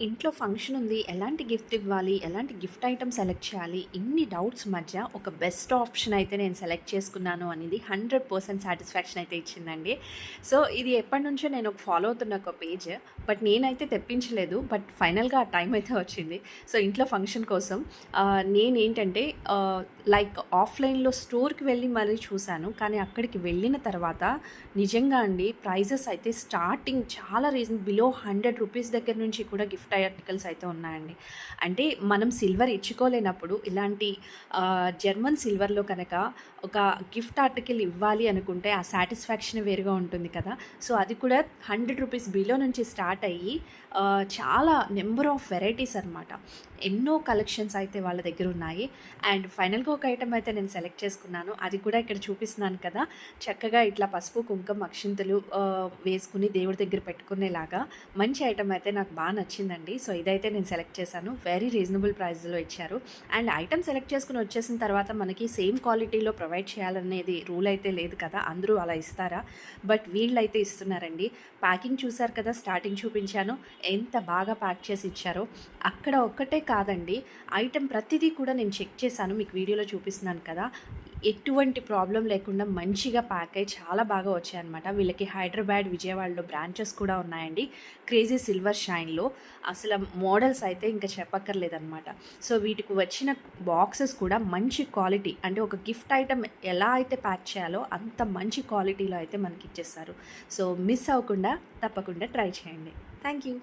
ఇంట్లో ఫంక్షన్ ఉంది. ఎలాంటి గిఫ్ట్ ఇవ్వాలి? ఎలాంటి గిఫ్ట్ ఐటెమ్ సెలెక్ట్ చేయాలి? ఇన్ని డౌట్స్ మధ్య ఒక బెస్ట్ ఆప్షన్ అయితే నేను సెలెక్ట్ చేసుకున్నాను అనేది 100% సాటిస్ఫాక్షన్ అయితే ఇచ్చిందండి. సో, ఇది ఎప్పటినుంచో నేను ఫాలో అవుతున్న ఒక పేజ్. బట్ నేనైతే తెప్పించలేదు. బట్ ఫైనల్‌గా ఆ టైం అయితే వచ్చింది. సో, ఇంట్లో ఫంక్షన్ కోసం నేనేంటంటే లైక్ ఆఫ్‌లైన్‌లో స్టోర్‌కి వెళ్ళి మరీ చూశాను. కానీ అక్కడికి వెళ్ళిన తర్వాత నిజంగా అండి ప్రైజెస్ అయితే స్టార్టింగ్ చాలా బిలో ₹100 దగ్గర నుంచి కూడా గిఫ్ట్ ఆర్టికల్స్ అయితే ఉన్నాయండి. అంటే మనం సిల్వర్ ఇచ్చుకోలేనప్పుడు ఇలాంటి జర్మన్ సిల్వర్‌లో కనుక ఒక గిఫ్ట్ ఆర్టికల్ ఇవ్వాలి అనుకుంటే ఆ సాటిస్ఫాక్షన్ వేరుగా ఉంటుంది కదా! సో, అది కూడా ₹100 బిలో నుంచి స్టార్ట్ అయ్యి చాలా నెంబర్ ఆఫ్ వెరైటీస్ అనమాట. ఎన్నో కలెక్షన్స్ అయితే వాళ్ళ దగ్గర ఉన్నాయి. అండ్ ఫైనల్‌గా ఒక ఐటెమ్ అయితే నేను సెలెక్ట్ చేసుకున్నాను. అది కూడా ఇక్కడ చూపిస్తున్నాను కదా! చక్కగా ఇట్లా పసుపు, కుంకుమ, అక్షింతలు వేసుకుని దేవుడి దగ్గర పెట్టుకునేలాగా మంచి ఐటెమ్ అయితే నాకు బాగా నచ్చిందండి. సో, ఇదైతే నేను సెలెక్ట్ చేశాను. వెరీ రీజనబుల్ ప్రైస్‌లో ఇచ్చారు. అండ్ ఐటెమ్ సెలెక్ట్ చేసుకొని వచ్చేసిన తర్వాత మనకి సేమ్ క్వాలిటీలో ప్రొవైడ్ చేయాలనేది రూల్ అయితే లేదు కదా! అందరూ అలా ఇస్తారా? బట్ వీళ్ళైతే ఇస్తున్నారండి. ప్యాకింగ్ చూసారు కదా! స్టార్టింగ్ చూపించాను. ఎంత బాగా ప్యాక్ చేసి ఇచ్చారో. అక్కడ ఒక్కటే కాదండి, ఐటెమ్ ప్రతిదీ కూడా నేను చెక్ చేశాను. మీకు వీడియోలో చూపిస్తున్నాను కదా! ఎటువంటి ప్రాబ్లం లేకుండా మంచిగా ప్యాక్ అయ్యి చాలా బాగా వచ్చాయన్నమాట. వీళ్ళకి హైదరాబాద్, విజయవాడలో బ్రాంచెస్ కూడా ఉన్నాయండి. క్రేజీ సిల్వర్ షైన్‌లో అసలు మోడల్స్ అయితే ఇంకా చెప్పక్కర్లేదన్నమాట. సో, వీటికి వచ్చిన బాక్సెస్ కూడా మంచి క్వాలిటీ, అంటే ఒక గిఫ్ట్ ఐటెమ్ ఎలా అయితే ప్యాక్ చేయాలో అంత మంచి క్వాలిటీలో అయితే మనకి ఇచ్చేస్తారు. సో, మిస్ అవ్వకుండా తప్పకుండా ట్రై చేయండి. Thank you.